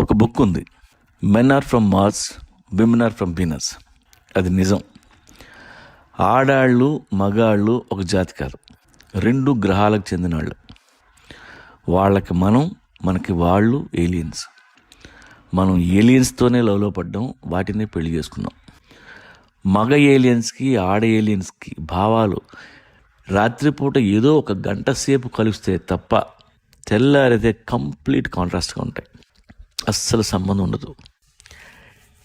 ఒక బుక్ ఉంది, men are from Mars, women are from Venus. అది నిజం. ఆడాళ్ళు మగాళ్ళు ఒక జాతి కాదు, 2 గ్రహాలకు చెందిన వాళ్ళు. వాళ్ళకి మనం, మనకి వాళ్ళు ఏలియన్స్. మనం ఏలియన్స్తోనే లవ్లో పడ్డాం, వాటినే పెళ్లి చేసుకున్నాం. మగ ఏలియన్స్కి ఆడ ఏలియన్స్కి భావాలు రాత్రిపూట ఏదో ఒక గంట సేపు కలిస్తే తప్ప తెల్లారైతే కంప్లీట్ కాంట్రాస్ట్గా ఉంటాయి. అస్సలు సంబంధం ఉండదు.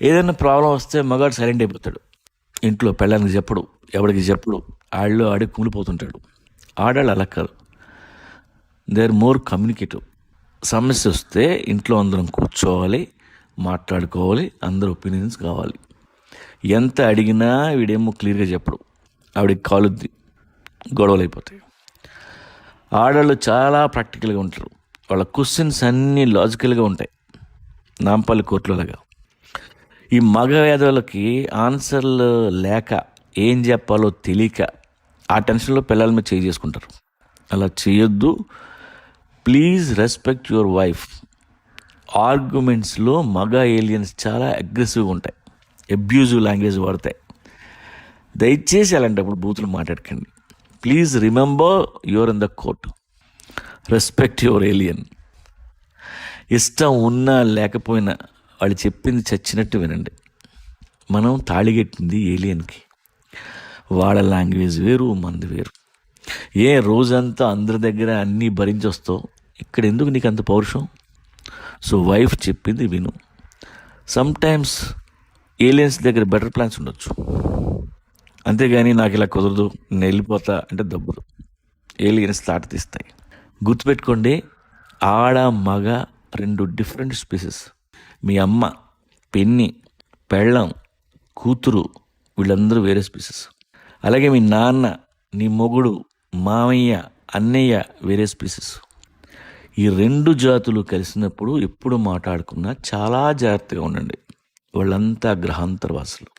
ఏదైనా ప్రాబ్లం వస్తే మగాడు సైలెంట్ అయిపోతాడు, ఇంట్లో పెళ్ళానికి చెప్పడు, ఎవడికి చెప్పడు, ఆడిలో ఆడి కుమిలిపోతుంటాడు. ఆడాళ్ళు అలా కాదు, దే ఆర్ మోర్ కమ్యూనికేటివ్. సమస్య వస్తే ఇంట్లో అందరం కూర్చోవాలి, మాట్లాడుకోవాలి, అందరు ఒపీనియన్స్ కావాలి. ఎంత అడిగినా వీడేమో క్లియర్గా చెప్పడు, ఆవిడికి కాలుద్ది, గొడవలు అయిపోతాయి. ఆడవాళ్ళు చాలా ప్రాక్టికల్గా ఉంటారు, వాళ్ళ క్వశ్చన్స్ అన్నీ లాజికల్గా ఉంటాయి, నాంపల్లి కోర్టులలాగా. ఈ మగ వేదవులకి ఆన్సర్లు లేక ఏం చెప్పాలో తెలియక ఆ టెన్షన్లో పిల్లల మీద చేసుకుంటారు. అలా చేయొద్దు. Please respect your wife. ఆర్గ్యుమెంట్స్లో మగ ఏలియన్స్ చాలా అగ్రెసివ్గా ఉంటాయి, అబ్యూజివ్ లాంగ్వేజ్ వాడతాయి. దయచేసి అలాంటప్పుడు బూతులు మాట్లాడకండి. Please remember your in the court. Respect your alien. ఇష్టం ఉన్నా లేకపోయినా వాళ్ళు చెప్పింది చచ్చినట్టు వినండి. మనం తాళిగెట్టింది ఏలియన్కి. వాళ్ళ లాంగ్వేజ్ వేరు, మనది వేరు. రోజంతా అందరి దగ్గర అన్నీ భరించి వస్తావు, ఇక్కడ ఎందుకు నీకు అంత పౌరుషం? సో వైఫ్ చెప్పింది విను. సమ్టైమ్స్ ఏలియన్స్ దగ్గర బెటర్ ప్లాన్స్ ఉండొచ్చు, అంతేగాని నాకు ఇలా కుదరదు, నేను వెళ్ళిపోతా అంటే దబ్బుదు. ఏలియన్స్ తాట తీస్తాయి. గుర్తుపెట్టుకోండి, ఆడ మగ 2 డిఫరెంట్ స్పీసెస్. మీ అమ్మ, పెన్ని, పెళ్ళం, కూతురు వీళ్ళందరూ వేరే స్పీసెస్. అలాగే మీ నాన్న, నీ మొగుడు, మామయ్య, అన్నయ్య వేరే స్పీసెస్. ఈ 2 జాతులు కలిసినప్పుడు ఎప్పుడు మాట్లాడుకున్నా చాలా జాగ్రత్తగా ఉండండి. వాళ్ళంతా గ్రహాంతరవాసులు.